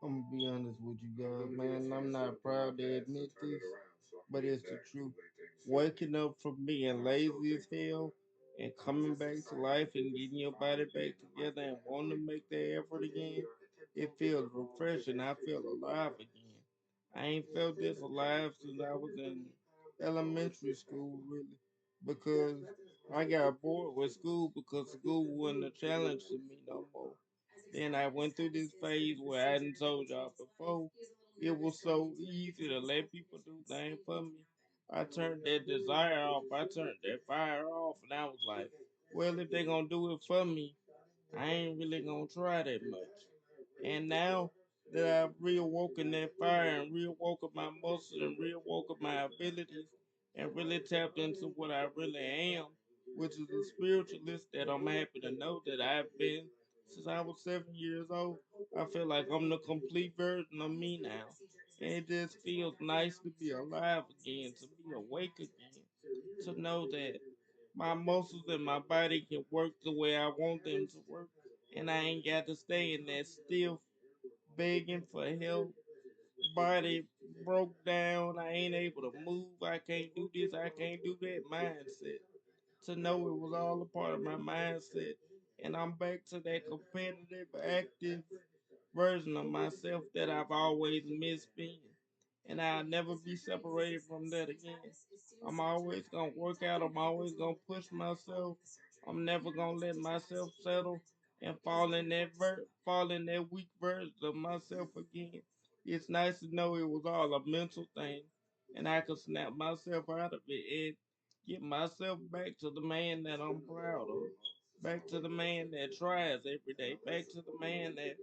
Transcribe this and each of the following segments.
I'm gonna be honest with you guys, man. I'm not proud to admit this, but it's the truth. Waking up from being lazy as hell and coming back to life and getting your body back together and wanting to make that effort again, it feels refreshing. I feel alive again. I ain't felt this alive since I was in elementary school, really, because I got bored with school because school wasn't a challenge to me no more. Then I went through this phase where I hadn't told y'all before. It was so easy to let people do things for me. I turned that desire off. I turned that fire off, and I was like, well, if they gonna do it for me, I ain't really gonna try that much. And now that I've reawoken that fire and reawoken my muscles and reawoken my abilities and really tapped into what I really am, which is a spiritualist that I'm happy to know that I've been since I was 7 years old. I feel like I'm the complete version of me now. And it just feels nice to be alive again, to be awake again, to know that my muscles and my body can work the way I want them to work, and I ain't got to stay in that stiff, begging for help, body broke down. I ain't able to move. I can't do this. I can't do that mindset. To know it was all a part of my mindset, and I'm back to that competitive, active version of myself that I've always missed being. And I'll never be separated from that again. I'm always gonna work out, I'm always gonna push myself. I'm never gonna let myself settle and fall in that weak version of myself again. It's nice to know it was all a mental thing and I could snap myself out of it and get myself back to the man that I'm proud of. Back to the man that tries every day. Back to the man that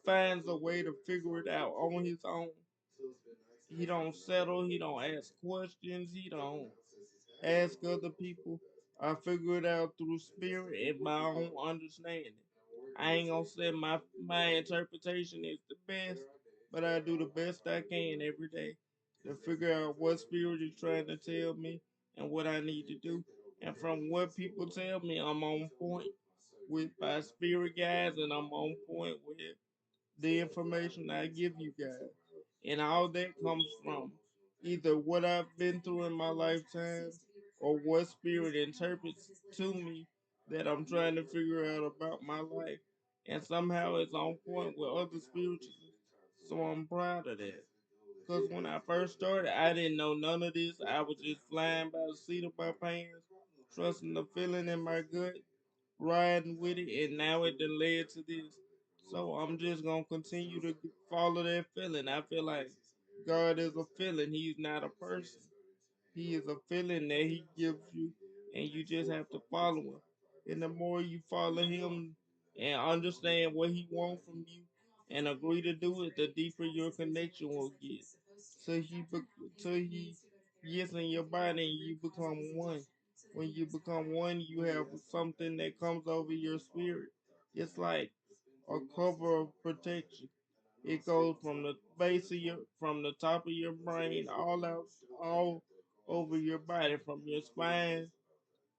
finds a way to figure it out on his own. He don't settle. He don't ask questions. He don't ask other people. I figure it out through spirit and my own understanding. I ain't gonna say my interpretation is the best, but I do the best I can every day to figure out what spirit is trying to tell me and what I need to do. And from what people tell me, I'm on point with my spirit guides, and I'm on point with the information I give you guys. And all that comes from either what I've been through in my lifetime or what spirit interprets to me that I'm trying to figure out about my life. And somehow it's on point with other spiritualists. So I'm proud of that. Because when I first started, I didn't know none of this. I was just flying by the seat of my pants, trusting the feeling in my gut, riding with it, and now it done led to this. So I'm just gonna continue to follow that feeling. I feel like God is a feeling; He's not a person. He is a feeling that He gives you, and you just have to follow Him. And the more you follow Him and understand what He wants from you, and agree to do it, the deeper your connection will get. Till He gets in your body, and you become one. When you become one, you have something that comes over your spirit. It's like a cover of protection. It goes from the from the top of your brain, all over your body, from your spine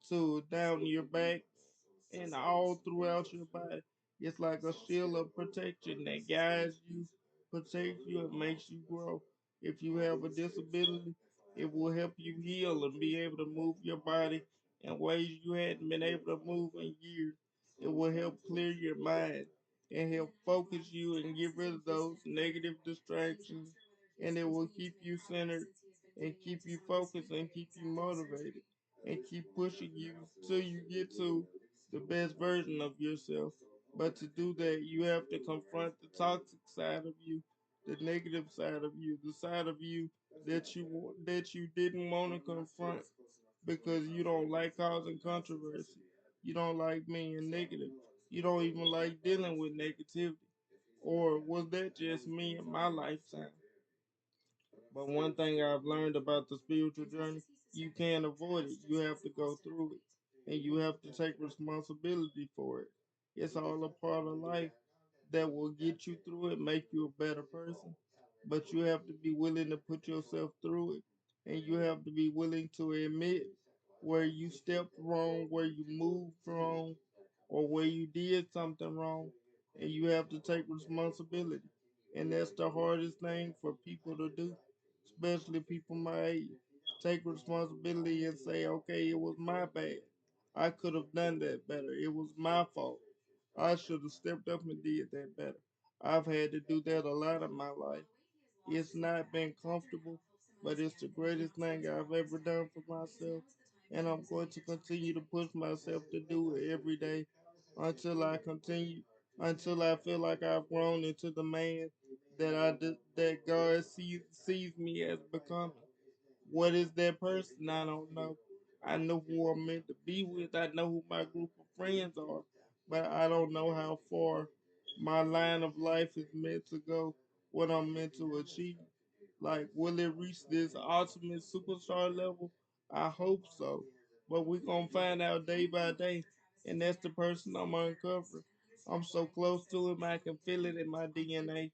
to down your back and all throughout your body. It's like a shield of protection that guides you, protects you, and makes you grow. If you have a disability, it will help you heal and be able to move your body in ways you hadn't been able to move in years. It will help clear your mind and help focus you and get rid of those negative distractions. And it will keep you centered and keep you focused and keep you motivated and keep pushing you till you get to the best version of yourself. But to do that, you have to confront the toxic side of you, the negative side of you, the side of you that you didn't want to confront because you don't like causing controversy. You don't like being negative. You don't even like dealing with negativity. Or was that just me in my lifetime? But one thing I've learned about the spiritual journey, you can't avoid it. You have to go through it. And you have to take responsibility for it. It's all a part of life that will get you through it, make you a better person. But you have to be willing to put yourself through it. And you have to be willing to admit where you stepped wrong, where you moved wrong, or where you did something wrong. And you have to take responsibility. And that's the hardest thing for people to do, especially people my age. Take responsibility and say, okay, it was my bad. I could have done that better. It was my fault. I should have stepped up and did that better. I've had to do that a lot of my life. It's not been comfortable, but it's the greatest thing I've ever done for myself. And I'm going to continue to push myself to do it every day until I continue, until I feel like I've grown into the man that God sees me as becoming. What is that person? I don't know. I know who I'm meant to be with. I know who my group of friends are, but I don't know how far my line of life is meant to go, what I'm meant to achieve. Like, will it reach this ultimate superstar level? I hope so. But we're going to find out day by day. And that's the person I'm uncovering. I'm so close to him, I can feel it in my DNA.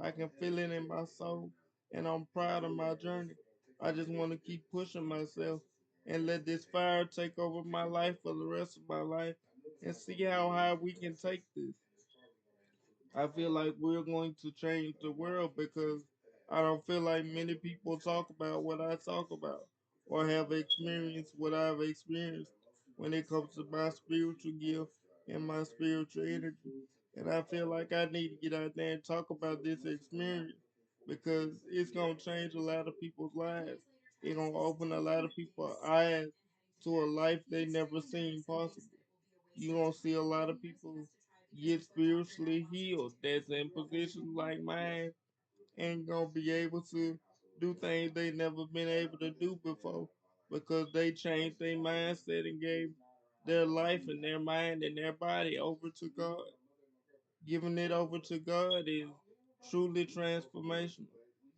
I can feel it in my soul. And I'm proud of my journey. I just want to keep pushing myself and let this fire take over my life for the rest of my life and see how high we can take this. I feel like we're going to change the world because I don't feel like many people talk about what I talk about or have experienced what I've experienced when it comes to my spiritual gift and my spiritual energy. And I feel like I need to get out there and talk about this experience because it's going to change a lot of people's lives. It's going to open a lot of people's eyes to a life they never seen possible. You're going to see a lot of people get spiritually healed that's in positions like mine and gonna be able to do things they never been able to do before because they changed their mindset and gave their life and their mind and their body over to God. Giving it over to God is truly transformational.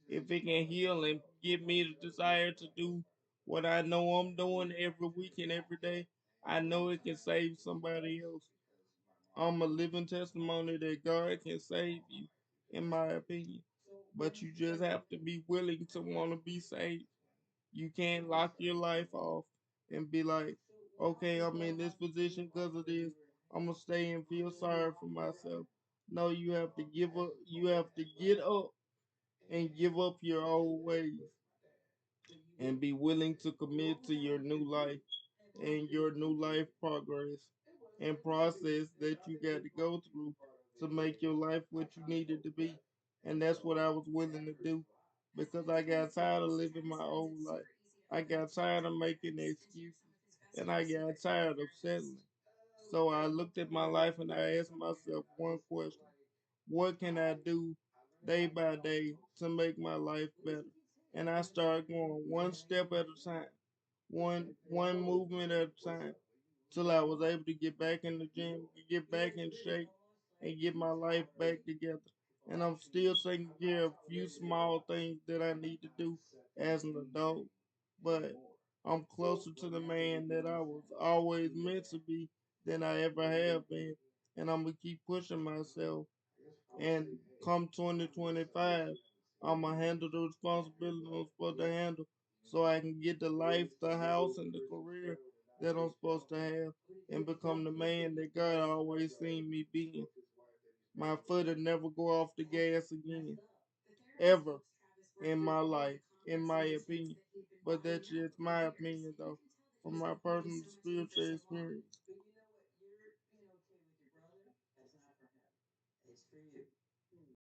If it can heal and give me the desire to do what I know I'm doing every week and every day, I know it can save somebody else. I'm a living testimony that God can save you, in my opinion. But you just have to be willing to want to be saved. You can't lock your life off and be like, okay, I'm in this position because of this. I'm gonna stay and feel sorry for myself. No, you have to give up. You have to get up and give up your old ways and be willing to commit to your new life and your new life progress and process that you got to go through to make your life what you needed to be. And that's what I was willing to do because I got tired of living my old life. I got tired of making excuses and I got tired of settling. So I looked at my life and I asked myself one question: what can I do day by day to make my life better? And I started going one step at a time, one movement at a time, till I was able to get back in the gym, get back in shape, and get my life back together. And I'm still taking care of a few small things that I need to do as an adult, but I'm closer to the man that I was always meant to be than I ever have been. And I'm gonna keep pushing myself and come 2025, I'm going to handle the responsibility I'm supposed to handle so I can get the life, the house, and the career that I'm supposed to have and become the man that God always seen me being. My foot will never go off the gas again, ever in my life, in my opinion. But that's just my opinion, though, from my personal spiritual experience.